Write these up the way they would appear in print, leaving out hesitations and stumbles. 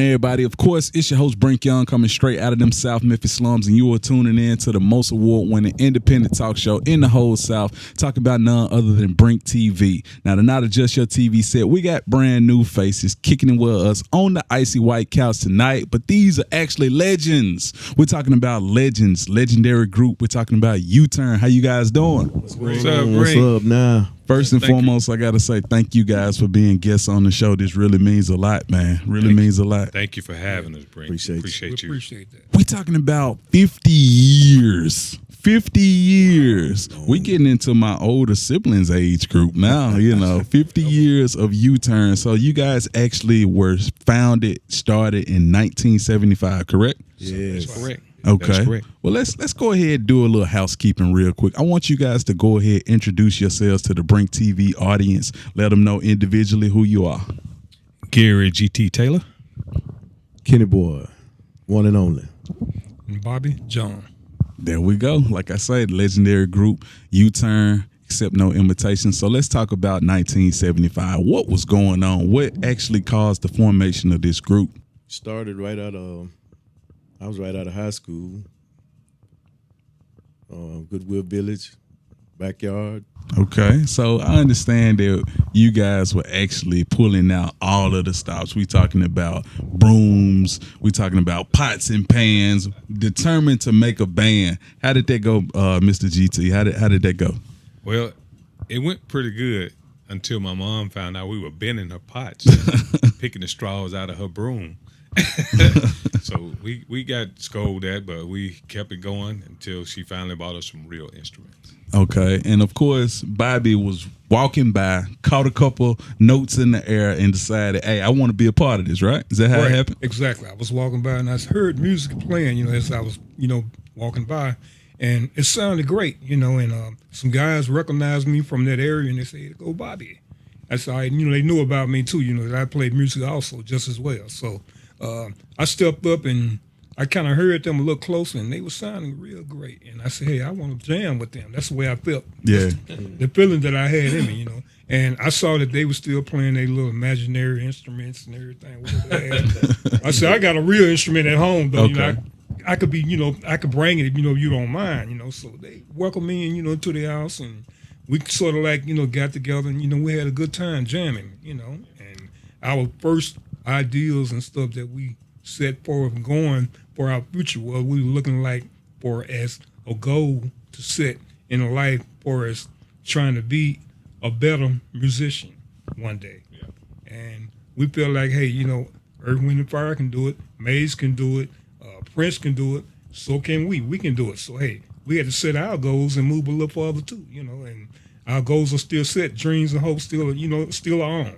Everybody, of course, it's your host Brink Young coming straight out of them South Memphis slums, and you are tuning in to the most award-winning independent talk show in the whole South, talking about none other than BrinkTV. Now, to not adjust your TV set, we got brand new faces kicking it with us on the icy white couch tonight, but these are actually legends. We're talking about legends, legendary group. We're talking about UTurn. How you guys doing? What's up, Brink? What's up now? First and foremost, I got to say thank you guys for being guests on the show. This really means a lot, man. Really means a lot. Thank you for having us, Brink. Appreciate you. Appreciate that. We talking about 50 years. 50 years. We getting into my older siblings age group now, 50 years of UTurn. So you guys actually were started in 1975, correct? Yes. That's correct. Okay. Well, let's go ahead and do a little housekeeping real quick. I want you guys to go ahead and introduce yourselves to the BrinkTV audience. Let them know individually who you are. Gary GT Taylor. Kenny Boy, one and only. And Bobby John. There we go. Like I said, legendary group, UTurn, accept no invitation. So let's talk about 1975. What was going on? What actually caused the formation of this group? Started right out of, I was right out of high school. Goodwill Village, backyard. Okay, so I understand that you guys were actually pulling out all of the stops. We talking about brooms, we talking about pots and pans, determined to make a band. How did that go, Mr. GT? How did that go? Well, it went pretty good until my mom found out we were bending her pots, picking the straws out of her broom. So we got scolded at, but we kept it going until she finally bought us some real instruments. Okay, and of course, Bobby was walking by, caught a couple notes in the air, and decided, hey, I want to be a part of this, right? Is that how it happened? Exactly. I was walking by and I heard music playing, as I was, walking by, and it sounded great, and some guys recognized me from that area and they said, go Bobby. That's all right. They knew about me too, that I played music also just as well. So I stepped up and I kind of heard them a little closer, and they were sounding real great. And I said, hey, I want to jam with them. That's the way I felt. Yeah. The feeling that I had in me, And I saw that they were still playing their little imaginary instruments and everything. They had. I said, I got a real instrument at home, though. Okay. I could be, I could bring it if, you don't mind, So they welcomed me in, into their house, and we sort of like, got together and, we had a good time jamming, And our first ideals and stuff that we set forward going for our future, we were looking like for as a goal to set in a life for us trying to be a better musician one day. Yeah. And we feel like, hey, Earth, Wind, and Fire can do it, Maze can do it, Prince can do it, so can we. We can do it. So, hey, we had to set our goals and move a little further too, and our goals are still set, dreams and hopes still, still are on,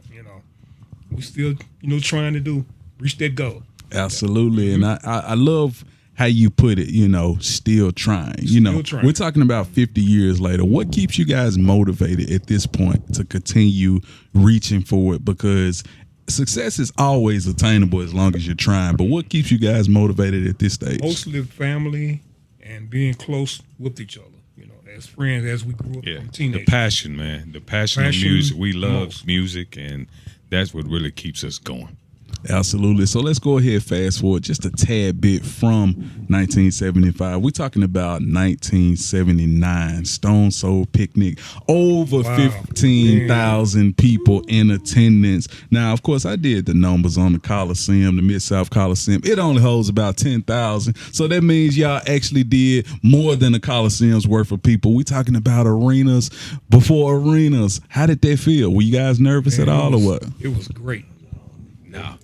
We still, trying to reach that goal. Absolutely. And I love how you put it, still trying. Still trying. We're talking about 50 years later. What keeps you guys motivated at this point to continue reaching for it? Because success is always attainable as long as you're trying. But what keeps you guys motivated at this stage? Mostly family and being close with each other, as friends, as we grew up from teenagers. The passion, man. The passion of music. We love music, and that's what really keeps us going. Absolutely. So let's go ahead, fast forward just a tad bit from 1975. We're talking about 1979, Stone Soul Picnic, over 15,000 people in attendance. Now, of course, I did the numbers on the Coliseum, the Mid-South Coliseum. It only holds about 10,000. So that means y'all actually did more than a Coliseum's worth of people. We're talking about arenas before arenas. How did that feel? Were you guys nervous at all or what? It was great.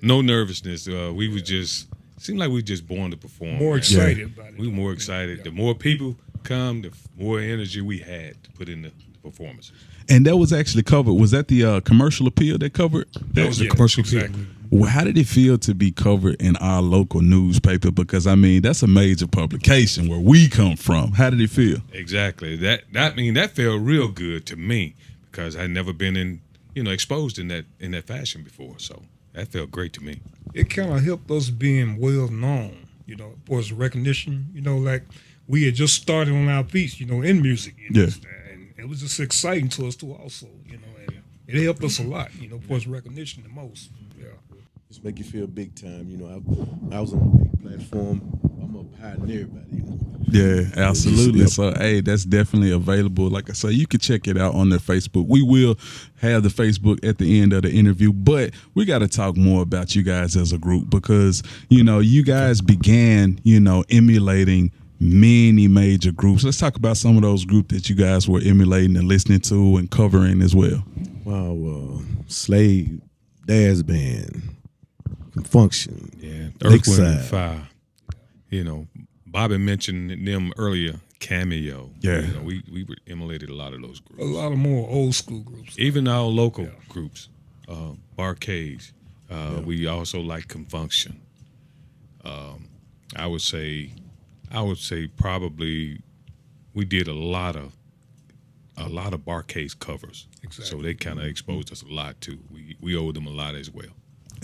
No nervousness. We were just seemed like we were just born to perform. More excited about it. We were more excited. The more people come, the more energy we had to put in the performances. And that was actually covered. Was that the commercial appeal that covered? That was the commercial appeal. Well, how did it feel to be covered in our local newspaper? Because that's a major publication where we come from. How did it feel? Exactly. That felt real good to me because I'd never been exposed in that fashion before. So that felt great to me. It kind of helped us being well known, for its recognition. Like we had just started on our feet, in music. And it was just exciting to us too, also. And it helped us a lot, for its recognition the most. Yeah. Just make you feel big time. You know, I was on a big platform. I'm up higher than everybody. You know. Yeah, absolutely. Yep. So, hey, that's definitely available. Like I say, you can check it out on their Facebook. We will have the Facebook at the end of the interview, but we got to talk more about you guys as a group because, you know, you guys began, you know, emulating many major groups. Let's talk about some of those groups that you guys were emulating and listening to and covering as well. Wow, Slave, Daz Band, Function, Yeah, Earth, Wind, and Lakeside. Fire. You know, Bobby mentioned them earlier. Cameo. Yeah. You know, we emulated a lot of those groups. A lot of more old school groups. Even our local groups, Barcades. We also like Confunction. I would say probably we did a lot of Barcades covers. Exactly. So they kind of exposed us a lot too. We owe them a lot as well.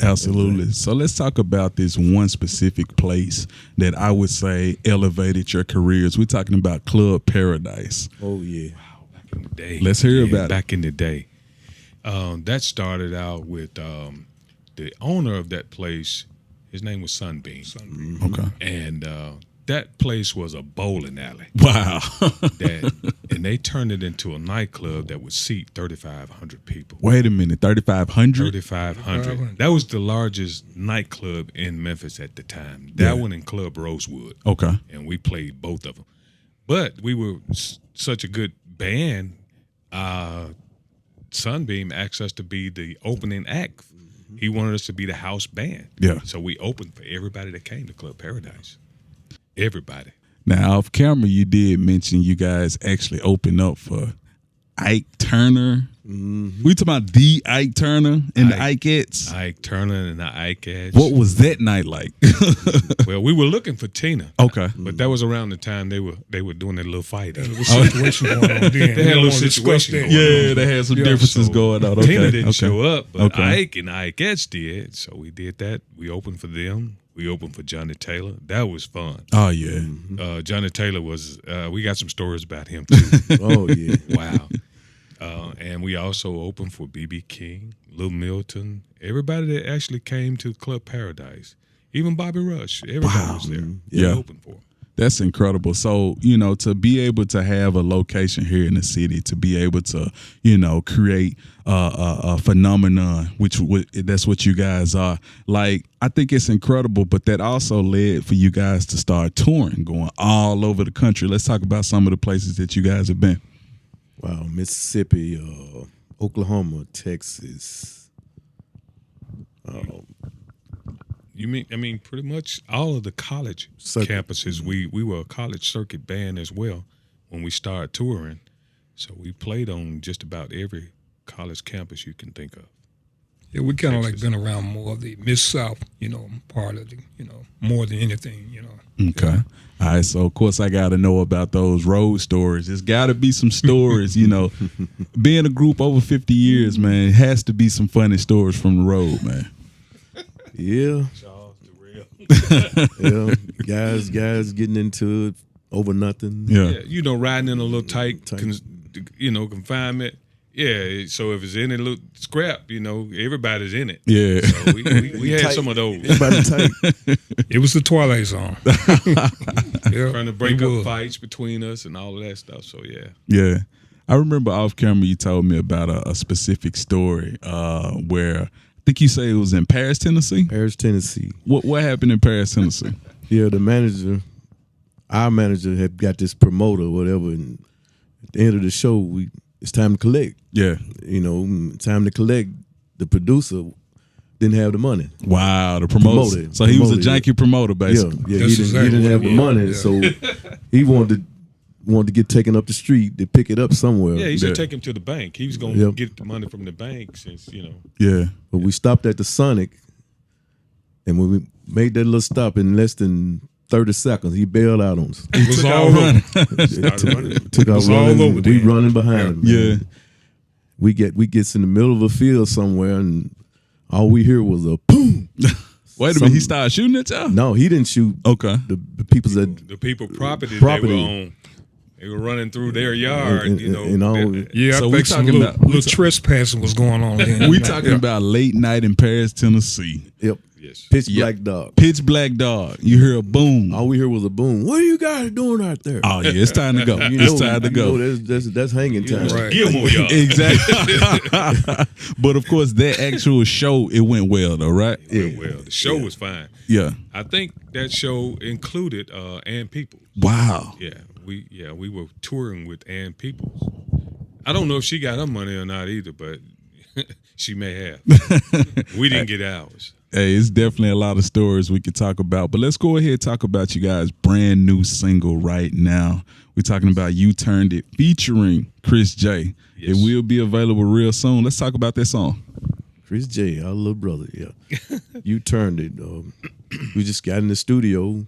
Absolutely. So let's talk about this one specific place that I would say elevated your careers. We're talking about Club Paradise. Oh yeah. Back in the day. Let's hear about it. Back in the day. That started out with the owner of that place. His name was Sunbeam. Okay. And that place was a bowling alley. Wow. And they turned it into a nightclub that would seat 3,500 people. Wait a minute, 3,500? 3,500. That was the largest nightclub in Memphis at the time. That one in Club Rosewood. Okay. And we played both of them. But we were such a good band. Sunbeam asked us to be the opening act. He wanted us to be the house band. Yeah. So we opened for everybody that came to Club Paradise. Everybody. Now, off camera, you did mention you guys actually opened up for Ike Turner. We talking about the Ike Turner and the Ikeettes. Ike Turner and the Ikeettes. What was that night like? Well, we were looking for Tina. Okay. But that was around the time they were doing their little fight. There was a situation going on then. They had a little We don't wanna discuss situation that. going Yeah, they had some differences So going on. Okay. Tina didn't okay. show up, but Okay. Ike and Ikeettes did. So we did that. We opened for them. We opened for Johnny Taylor. That was fun. Oh, yeah. Johnny Taylor was, we got some stories about him too. Oh yeah. Wow. And we also opened for B.B. King, Lil Milton, everybody that actually came to Club Paradise. Even Bobby Rush. Everybody was there. Yeah. We opened for him. That's incredible. So, you know, to be able to have a location here in the city, to be able to, you know, create a phenomenon, which that's what you guys are. Like, I think it's incredible, but that also led for you guys to start touring, going all over the country. Let's talk about some of the places that you guys have been. Wow, Mississippi, Oklahoma, Texas. I mean, pretty much all of the college Circuit. campuses. We were a college circuit band as well when we started touring. So we played on just about every college campus you can think of. Yeah, we kind of like been around more of the Mid-South, you know, part of the, you know, more than anything, you know. Okay. All right. So, of course, I got to know about those road stories. There's got to be some stories, you know. Being a group over 50 years, man, it has to be some funny stories from the road, man. Yeah. Charles, the real. Yeah. Guys getting into it over nothing. Yeah. Yeah, you know, riding in a little tight. Confinement. Yeah, so if it's any little scrap, you know, everybody's in it. Yeah. So we had some of those. Everybody tight. It was the Twilight Zone. Yeah, Trying to break it up was. fights between us and all of that stuff. So, yeah. Yeah. I remember off camera you told me about a specific story where I think you say it was in Paris, Tennessee. Paris, Tennessee. What happened in Paris, Tennessee? Yeah, our manager had got this promoter or whatever, and at the end of the show, it's time to collect. Yeah. You know, time to collect. The producer didn't have the money. Wow, the promoter. So he was a janky promoter, basically. Yeah, That's he exactly didn't what have it the money, was. so he wanted to get taken up the street to pick it up somewhere. Yeah, he said Yeah. take him to the bank. He was going to Yep. get the money from the bank since, you know. Yeah. But we stopped at the Sonic, and when we made that little stop in less than 30 seconds, he bailed out on us. It was Took all out over. running. Started running. Took out was all running. over We then. running behind him. Yeah. man. We gets in the middle of a field somewhere, and all we hear was a boom. Wait a minute, he started shooting at y'all? No, he didn't shoot. Okay. The people that The people property Property. they were on. They were running through their yard, Yeah, So I we think some talking little, about- little trespassing was going on then. We talking about late night in Paris, Tennessee. Yep. Yes. Pitch Yep. black dog. Pitch black dog. You hear a boom. All we heard was a boom. What are you guys doing out there? Oh yeah, it's time to go. It's time to go. That's hanging time. Right. Gilmore Yard. Exactly. But of course, that actual show, it went well though, right? Well, the show was fine. Yeah. I think that show included Ann Peoples. Wow. Yeah, we were touring with Ann Peoples. I don't know if she got her money or not either, but she may have. We didn't get ours. Hey, it's definitely a lot of stories we could talk about, but let's go ahead and talk about you guys' brand new single right now. We're talking about "You Turned It" featuring Chris J. Yes. It will be available real soon. Let's talk about that song. Chris J, our little brother. Yeah, you turned it. We just got in the studio.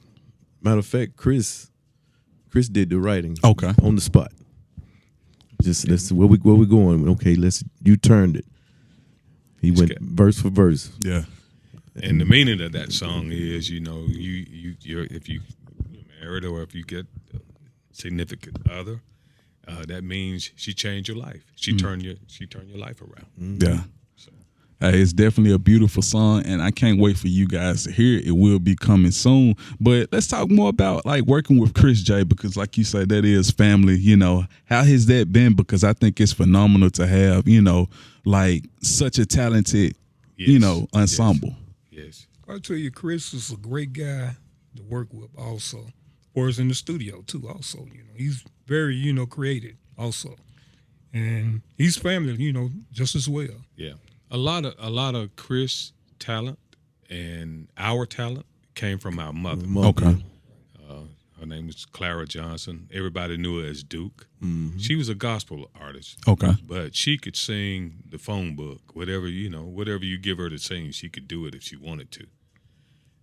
Matter of fact, Chris did the writing. Okay. On the spot. Just let's where we going. Okay, you turned it. He went verse for verse. Yeah. And the meaning of that song is, you're if you're married or if you get a significant other, that means she changed your life. She turned your life around. Yeah. Hey, it's definitely a beautiful song, and I can't wait for you guys to hear it. It will be coming soon. But let's talk more about like working with Chris J, because like you said, that is family. How has that been? Because I think it's phenomenal to have, like such a talented, ensemble. Yes. I'll tell you, Chris is a great guy to work with also. Or is in the studio too also. He's very, creative also. And he's family, just as well. Yeah. A lot of Chris talent and our talent came from our mother. Okay. Her name was Clara Johnson. Everybody knew her as Duke. She was a gospel artist. Okay. But she could sing the phone book. Whatever you give her to sing, she could do it if she wanted to.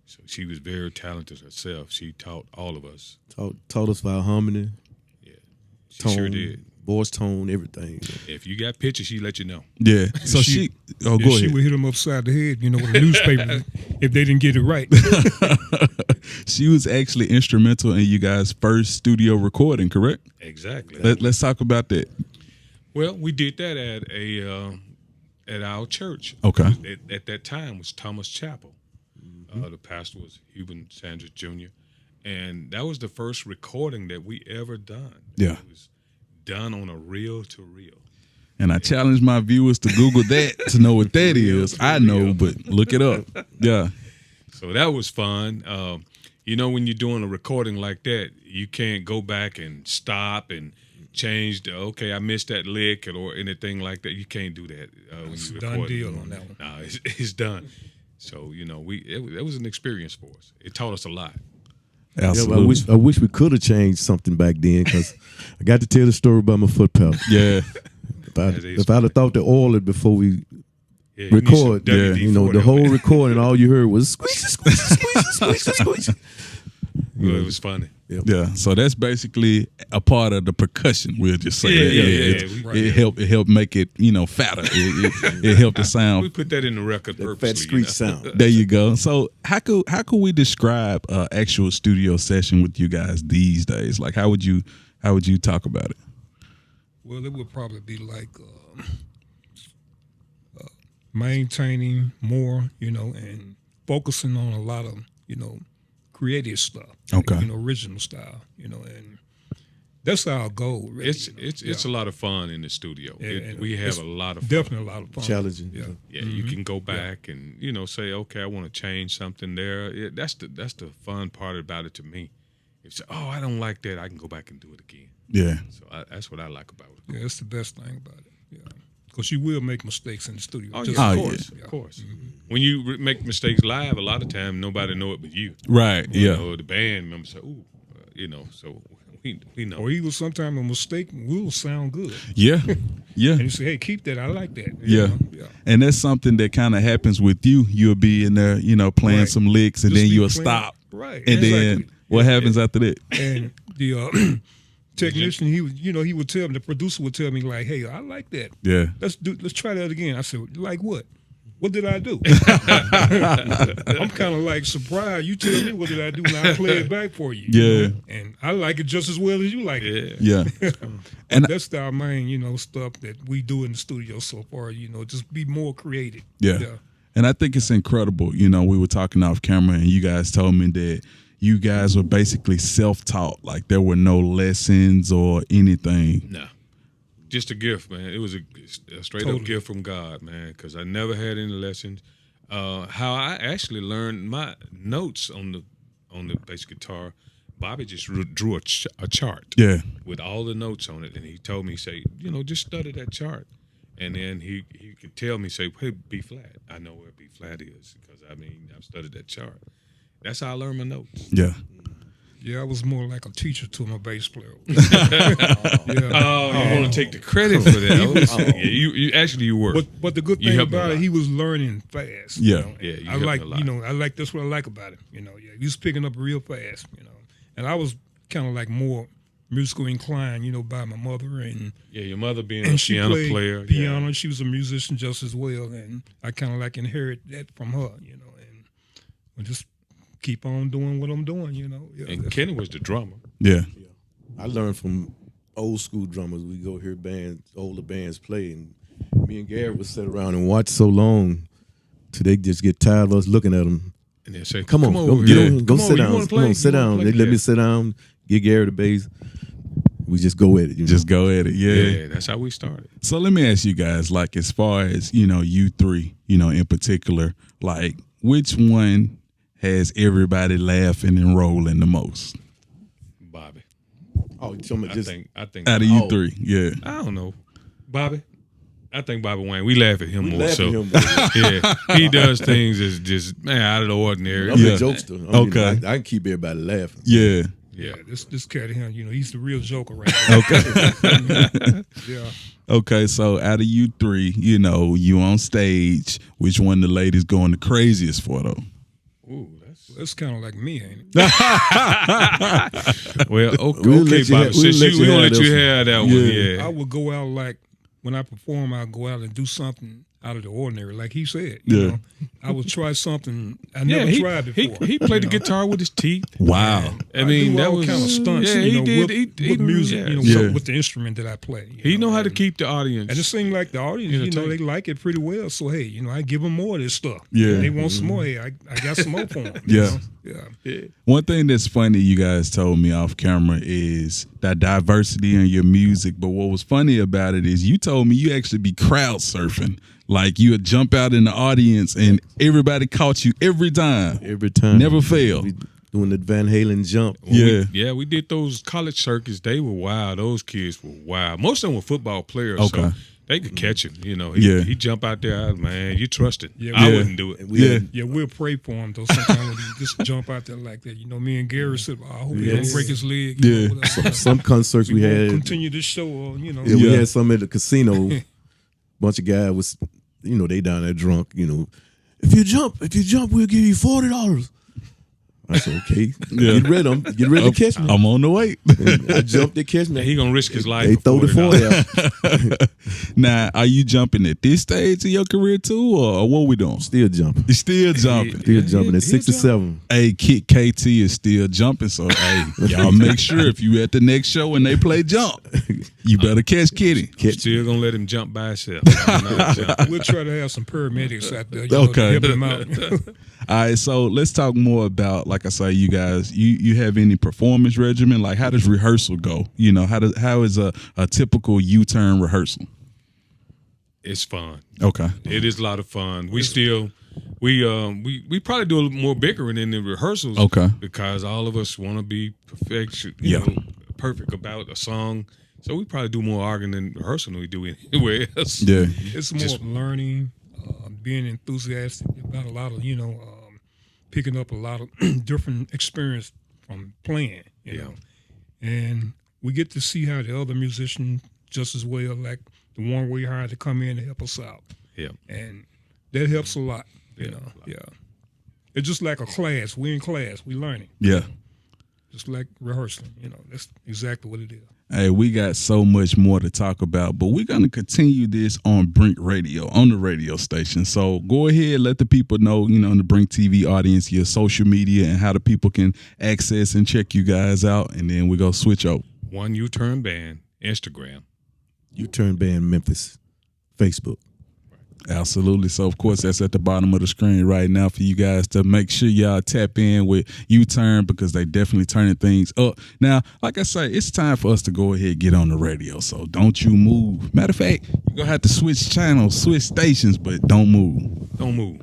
So she was very talented herself. She taught all of us. Taught us about harmony. Yeah. She Tone, sure did. Voice tone, everything. If you got pictures, she let you know. Yeah. So go She ahead. would hit him upside the head, with a newspaper if they didn't get it right. She was actually instrumental in you guys' first studio recording, correct? Exactly. Let's talk about that. Well, we did that at our church. Okay. At that time was Thomas Chapel. The pastor was Hubert Sanders Jr. And that was the first recording that we ever done. Yeah. It was done on a reel-to-reel. And I challenge my viewers to Google that to know what that is. I know, but look it up. Yeah. So that was fun. When you're doing a recording like that, you can't go back and stop and change I missed that lick or anything like that. You can't do that when It's you a record. done deal on that one. No, it's done. So, it was an experience for us. It taught us a lot. Absolutely. Yeah, I wish we could have changed something back then, because I got to tell the story about my foot pedal. Yeah. If I'd have thought to oil it before we Yeah, you need record, some WD-40 the whole on it. recording, all you heard was squeeze. Well, it was funny. Yeah. So that's basically a part of the percussion. We'll just say that. Yeah. It helped make it, fatter. It helped the We sound. put that in the record That purposely. fat screech sound. There you go. So how could we describe an actual studio session with you guys these days? Like how would you talk about it? Well, it would probably be like maintaining more, and focusing on a lot of, creative stuff. Okay. Original style, and that's our goal. Really, It's a lot of fun in the studio. And We have it's a lot of fun. definitely a lot of fun. Challenging. Yeah. Yeah, you can go back and say, okay, I want to change something there. That's the fun part about it to me. If you say, oh, I don't like that, I can go back and do it again. Yeah. So that's what I like about it. Yeah, that's the best thing about it. Yeah, because you will make mistakes in the studio. Oh, just- yeah, Oh, of course, yeah. of course. When you make mistakes live, a lot of time nobody know it but you. Right. Yeah. The band members say, ooh, so we know. Or even sometimes a mistake will sound good. Yeah. Yeah. And you say, hey, keep that. I like that. Yeah. Yeah. And that's something that kind of happens with you. You'll be in there, playing Right. some licks, and Just then be you'll playing- stop. Right. And then exactly. what happens after that? And the technician, he would tell me, the producer would tell me like, hey, I like that. Yeah. Let's try that again. I said, like what? what did I do? I'm kind of like surprised. You tell me what did I do, and I play it back for you. Yeah. You know? And I like it just as well as you like it. Yeah. And that's our main, stuff that we do in the studio so far. Just be more creative. Yeah. And I think it's incredible. We were talking off camera, and you guys told me that you guys were basically self-taught. Like there were no lessons or anything. No. Just a gift, man. It was a straight up gift from God, man, because I never had any lessons. How I actually learned my notes on the bass guitar, Bobby just drew a chart with all the notes on it, and he told me, say, just study that chart. And then he could tell me, say, hey, B flat. I know where B flat is because, I've studied that chart. That's how I learned my notes. Yeah. Yeah, I was more like a teacher to my bass player. You want to take the credit for that? You were. But the good thing about it, he was learning fast. Yeah, I like that's what I like about it. He was picking up real fast. And I was kind of like more musical inclined, by my mother and your mother being a piano player. Piano, she was a musician just as well, and I kind of like inherit that from her. And we just keep on doing what I'm doing, Yeah, and Kenny was the drummer. Yeah. I learned from old school drummers. We go hear older bands play, and me and Gary would sit around and watch so long till they just get tired of us looking at them. And they say, "Come on, over go sit down. Come on, sit down." They let me sit down, get Gary the bass. We just go at it. Just go at it. Yeah, that's how we started. So let me ask you guys, like, as far as you three, in particular, like, which one has everybody laughing and rolling the most? Bobby. Oh, you told me I think out of you three, yeah. I don't know, Bobby. I think Bobby Wayne. We laugh at him more. Yeah, he does things that's just out of the ordinary. I'm a jokester. Okay, I can keep everybody laughing. Yeah. Yeah, this cat here, he's the real joker right now. Okay. Yeah. Okay, so out of you three, you on stage, which one the ladies going the craziest for though? Ooh, that's kind of like me, ain't it? Well, okay, Bobby. Since we're gonna let you have that one. Yeah. I would go out like when I perform. I'll go out and do something out of the ordinary, like he said. You know, I would try something I never tried before. He played the guitar with his teeth. Wow. I mean, that was kind of stunts. Yeah, he did. With music, with the instrument that I play. He know how to keep the audience. And it seemed like the audience, they like it pretty well. So hey, I give them more of this stuff. Yeah, they want some more. Hey, I got some more for them. Yeah. Yeah. One thing that's funny you guys told me off camera is that diversity in your music. But what was funny about it is you told me you actually be crowd surfing. Like you would jump out in the audience and everybody caught you every time. Every time. Never failed. We doing the Van Halen jump. We did those college circuits. They were wild. Those kids were wild. Most of them were football players. Okay. So they could catch him. He jump out there, man. You trust it. Yeah, I wouldn't do it. We'll pray for him though. Sometimes when he just jump out there like that, me and Gary said, I hope he don't break his leg. Some concerts we had continue this show. We had some at the casino. Bunch of guys was, they down there drunk. If you jump, we'll give you $40. I said, okay. Get ready to catch me. I'm on the way. I jumped, they catch me. He gonna risk his life. They throw the 40 out. Now, are you jumping at this stage of your career too, or what we doing? Still jumping. You still jumping. Still jumping at 67. Hey, KT is still jumping, so hey, y'all make sure if you at the next show and they play jump, you better catch Kitty. Still gonna let him jump by himself. We'll try to have some paramedics out there, okay, to help him out. All right, so let's talk more about, like I say, you guys. You have any performance regimen? Like, how does rehearsal go? How is a typical UTurn rehearsal? It's fun. Okay, it is a lot of fun. We probably do a little more bickering in the rehearsals. Okay, because all of us want to be perfect about a song. So we probably do more arguing in rehearsal than we do anywhere else. Yeah, it's more learning, being enthusiastic about a lot of picking up a lot of different experience from playing, you know. And we get to see how the other musicians just as well, like the one we hired to come in to help us out. Yeah. And that helps a lot, you know. Yeah. It's just like a class. We're in class. We learning. Yeah. just like rehearsing. You know, that's exactly what it is. Hey, we got so much more to talk about, but we're going to continue this on Brink Radio, on the radio station. So go ahead, let the people know, you know, in the Brink TV audience, your social media and how the people can access and check you guys out. And then we're going to switch over. One UTurn Band, Instagram. UTurn Band Memphis, Facebook. Absolutely. So, of course, that's at the bottom of the screen right now for you guys to make sure y'all tap in with UTurn because they definitely turning things up. Now, like I say, it's time for us to go ahead and get on the radio. So don't you move. Matter of fact, you're going to have to switch channels, switch stations, but don't move. Don't move.